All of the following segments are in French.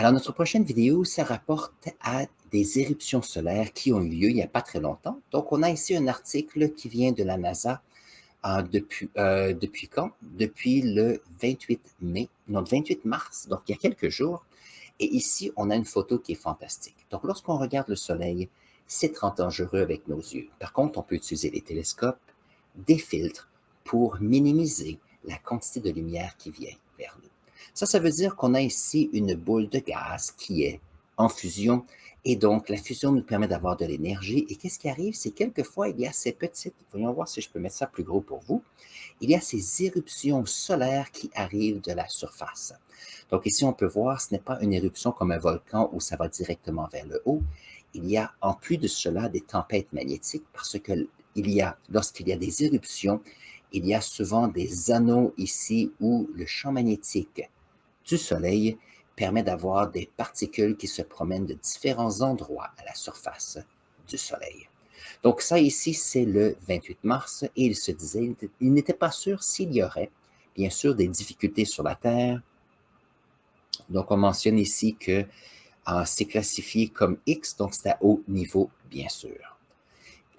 Alors, notre prochaine vidéo, ça rapporte à des éruptions solaires qui ont eu lieu il n'y a pas très longtemps. Donc, on a ici un article qui vient de la NASA depuis quand? Depuis le 28 mai, non, le 28 mars, donc il y a quelques jours. Et ici, on a une photo qui est fantastique. Donc, lorsqu'on regarde le Soleil, c'est très dangereux avec nos yeux. Par contre, on peut utiliser les télescopes, des filtres pour minimiser la quantité de lumière qui vient vers nous. Ça veut dire qu'on a ici une boule de gaz qui est en fusion et donc la fusion nous permet d'avoir de l'énergie. Et qu'est-ce qui arrive? C'est quelquefois, il y a ces petites, voyons voir si je peux mettre ça plus gros pour vous, il y a ces éruptions solaires qui arrivent de la surface. Donc ici, on peut voir, ce n'est pas une éruption comme un volcan où ça va directement vers le haut. Il y a en plus de cela des tempêtes magnétiques parce que lorsqu'il y a des éruptions, il y a souvent des anneaux ici où le champ magnétique du Soleil permet d'avoir des particules qui se promènent de différents endroits à la surface du Soleil. Donc ça ici, c'est le 28 mars et il se disait, il n'était pas sûr s'il y aurait, bien sûr, des difficultés sur la Terre. Donc on mentionne ici que c'est classifié comme X, donc c'est à haut niveau, bien sûr.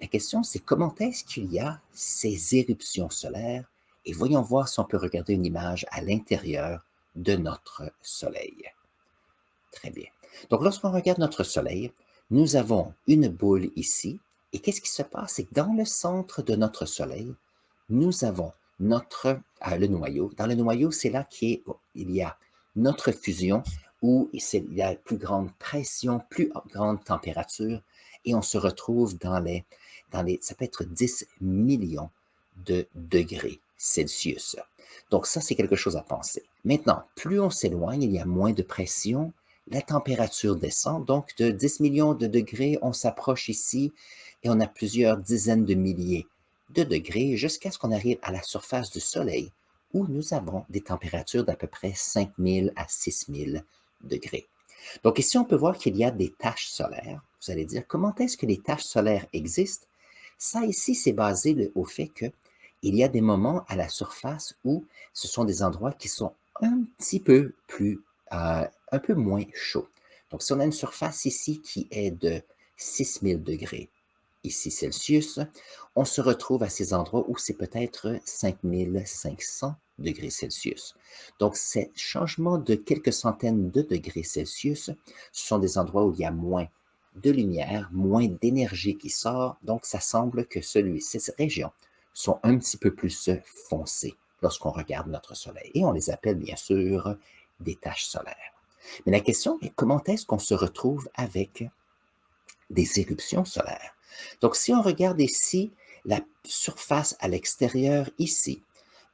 La question, c'est comment est-ce qu'il y a ces éruptions solaires? Et voyons voir si on peut regarder une image à l'intérieur de notre Soleil. Très bien. Donc, lorsqu'on regarde notre Soleil, nous avons une boule ici. Et qu'est-ce qui se passe? C'est que dans le centre de notre Soleil, nous avons le noyau. Dans le noyau, c'est là qu'il y a notre fusion où il y a plus grande pression, plus grande température, et on se retrouve ça peut être 10 millions de degrés Celsius. Donc ça, c'est quelque chose à penser. Maintenant, plus on s'éloigne, il y a moins de pression, la température descend, donc de 10 millions de degrés, on s'approche ici et on a plusieurs dizaines de milliers de degrés jusqu'à ce qu'on arrive à la surface du Soleil où nous avons des températures d'à peu près 5000 à 6000 degrés. Donc ici, on peut voir qu'il y a des taches solaires. Vous allez dire, comment est-ce que les taches solaires existent? Ça ici, c'est basé au fait qu'il y a des moments à la surface où ce sont des endroits qui sont un petit peu un peu moins chauds. Donc si on a une surface ici qui est de 6000 degrés, ici Celsius, on se retrouve à ces endroits où c'est peut-être 5500 degrés Celsius. Donc, ces changements de quelques centaines de degrés Celsius, ce sont des endroits où il y a moins de lumière, moins d'énergie qui sort. Donc, ça semble que ces régions sont un petit peu plus foncées lorsqu'on regarde notre Soleil. Et on les appelle bien sûr des taches solaires. Mais la question est comment est-ce qu'on se retrouve avec des éruptions solaires? Donc, si on regarde ici la surface à l'extérieur, ici,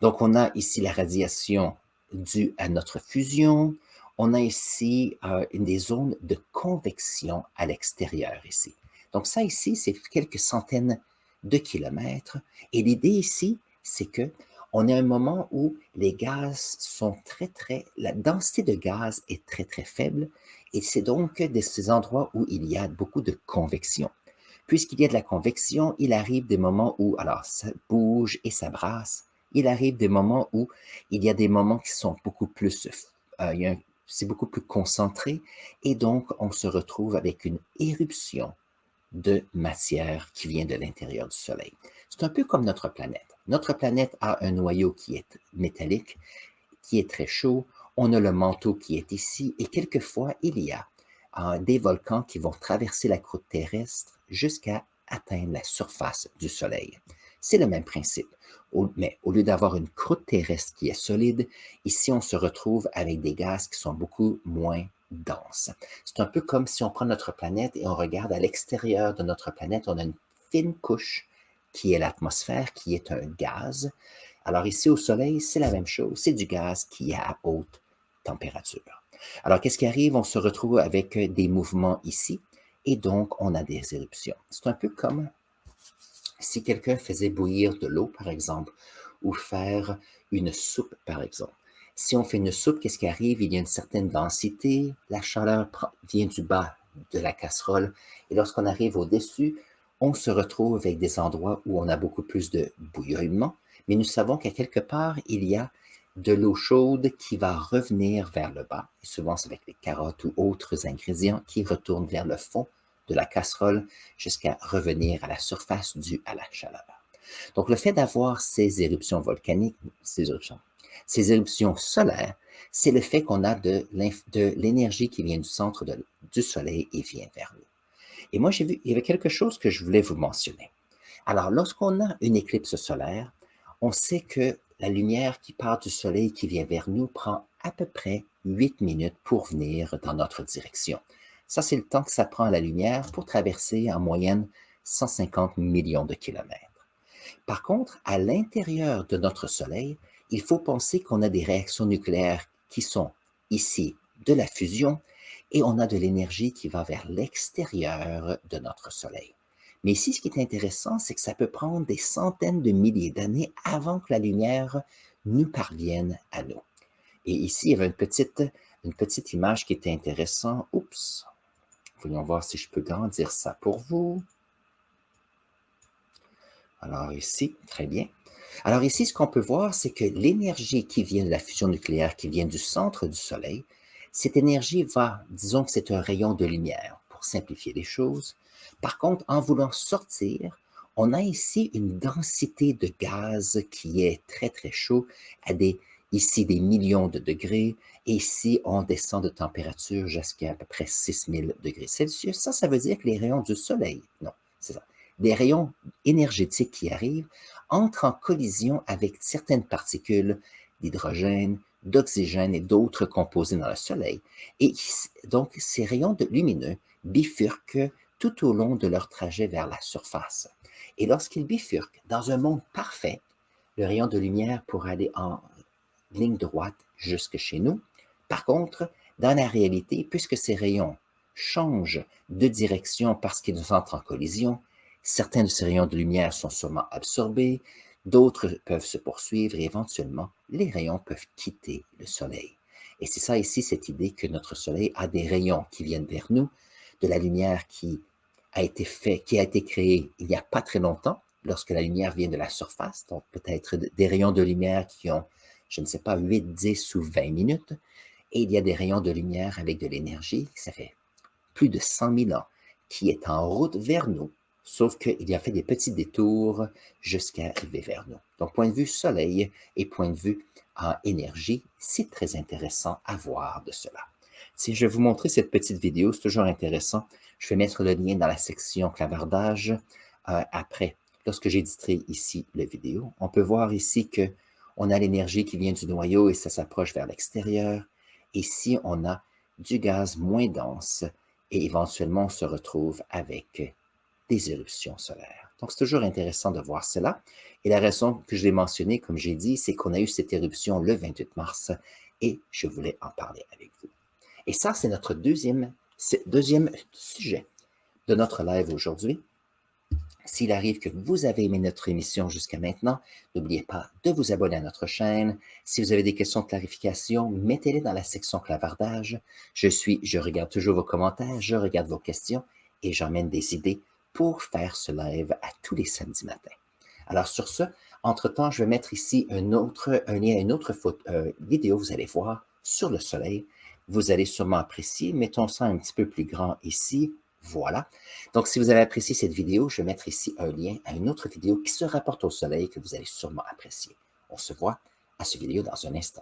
donc on a ici la radiation due à notre fusion, on a ici des zones de convection à l'extérieur ici. Donc ça ici, c'est quelques centaines de kilomètres. Et l'idée ici, c'est que on a un moment où les gaz sont la densité de gaz est très, très faible. Et c'est donc de ces endroits où il y a beaucoup de convection. Puisqu'il y a de la convection, il arrive des moments où, alors, ça bouge et ça brasse. Il arrive des moments où il y a des moments qui sont beaucoup plus, c'est beaucoup plus concentré, et donc on se retrouve avec une éruption de matière qui vient de l'intérieur du Soleil. C'est un peu comme notre planète. Notre planète a un noyau qui est métallique, qui est très chaud. On a le manteau qui est ici, et quelquefois, il y a des volcans qui vont traverser la croûte terrestre jusqu'à atteindre la surface du Soleil. C'est le même principe. Mais au lieu d'avoir une croûte terrestre qui est solide, ici on se retrouve avec des gaz qui sont beaucoup moins denses. C'est un peu comme si on prend notre planète et on regarde à l'extérieur de notre planète, on a une fine couche qui est l'atmosphère, qui est un gaz. Alors ici au Soleil, c'est la même chose, c'est du gaz qui est à haute température. Alors qu'est-ce qui arrive? On se retrouve avec des mouvements ici et donc on a des éruptions. C'est un peu comme si quelqu'un faisait bouillir de l'eau, par exemple, ou faire une soupe, par exemple. Si on fait une soupe, qu'est-ce qui arrive? Il y a une certaine densité, la chaleur vient du bas de la casserole, et lorsqu'on arrive au-dessus, on se retrouve avec des endroits où on a beaucoup plus de bouillonnement, mais nous savons qu'à quelque part, il y a de l'eau chaude qui va revenir vers le bas. Et souvent, c'est avec les carottes ou autres ingrédients qui retournent vers le fond de la casserole jusqu'à revenir à la surface due à la chaleur. Donc, le fait d'avoir ces éruptions volcaniques, ces éruptions solaires, c'est le fait qu'on a de l'énergie qui vient du centre du Soleil et vient vers nous. Et moi, j'ai vu, il y avait quelque chose que je voulais vous mentionner. Alors, lorsqu'on a une éclipse solaire, on sait que la lumière qui part du Soleil qui vient vers nous prend à peu près 8 minutes pour venir dans notre direction. Ça, c'est le temps que ça prend à la lumière pour traverser en moyenne 150 millions de kilomètres. Par contre, à l'intérieur de notre Soleil, il faut penser qu'on a des réactions nucléaires qui sont ici de la fusion et on a de l'énergie qui va vers l'extérieur de notre Soleil. Mais ici, ce qui est intéressant, c'est que ça peut prendre des centaines de milliers d'années avant que la lumière nous parvienne à nous. Et ici, il y avait une petite image qui était intéressante. Oups! Voyons voir si je peux grandir ça pour vous. Alors ici, très bien. Alors ici, ce qu'on peut voir, c'est que l'énergie qui vient de la fusion nucléaire, qui vient du centre du Soleil, cette énergie va, disons que c'est un rayon de lumière, pour simplifier les choses. Par contre, en voulant sortir, on a ici une densité de gaz qui est très, très chaud, ici des millions de degrés, et ici, on descend de température jusqu'à à peu près 6000 degrés Celsius. Ça veut dire que les rayons du Soleil, non, c'est ça, des rayons énergétiques qui arrivent entrent en collision avec certaines particules d'hydrogène, d'oxygène et d'autres composés dans le Soleil. Et donc, ces rayons lumineux bifurquent tout au long de leur trajet vers la surface. Et lorsqu'ils bifurquent, dans un monde parfait, le rayon de lumière pourrait aller en ligne droite jusque chez nous. Par contre, dans la réalité, puisque ces rayons changent de direction parce qu'ils entrent en collision, certains de ces rayons de lumière sont sûrement absorbés, d'autres peuvent se poursuivre et éventuellement, les rayons peuvent quitter le Soleil. Et c'est ça ici, cette idée que notre Soleil a des rayons qui viennent vers nous, de la lumière qui a été créée il n'y a pas très longtemps, lorsque la lumière vient de la surface, donc peut-être des rayons de lumière qui ont, je ne sais pas, 8, 10 ou 20 minutes, et il y a des rayons de lumière avec de l'énergie, ça fait plus de 100 000 ans, qui est en route vers nous, sauf qu'il a fait des petits détours jusqu'à arriver vers nous. Donc, point de vue soleil et point de vue en énergie, c'est très intéressant à voir de cela. Si je vais vous montrer cette petite vidéo, c'est toujours intéressant. Je vais mettre le lien dans la section clavardage après. Lorsque j'éditerai ici la vidéo, on peut voir ici que on a l'énergie qui vient du noyau et ça s'approche vers l'extérieur. Ici, on a du gaz moins dense et éventuellement on se retrouve avec des éruptions solaires. Donc, c'est toujours intéressant de voir cela. Et la raison que je l'ai mentionné, comme j'ai dit, c'est qu'on a eu cette éruption le 28 mars et je voulais en parler avec vous. Et ça, c'est notre deuxième sujet de notre live aujourd'hui. S'il arrive que vous avez aimé notre émission jusqu'à maintenant, n'oubliez pas de vous abonner à notre chaîne. Si vous avez des questions de clarification, mettez-les dans la section clavardage. Je regarde toujours vos commentaires, je regarde vos questions et j'emmène des idées pour faire ce live à tous les samedis matins. Alors sur ce, entre-temps, je vais mettre ici un lien à une autre vidéo, vous allez voir, sur le soleil. Vous allez sûrement apprécier. Mettons ça un petit peu plus grand ici. Voilà. Donc, si vous avez apprécié cette vidéo, je vais mettre ici un lien à une autre vidéo qui se rapporte au soleil que vous allez sûrement apprécier. On se voit à cette vidéo dans un instant.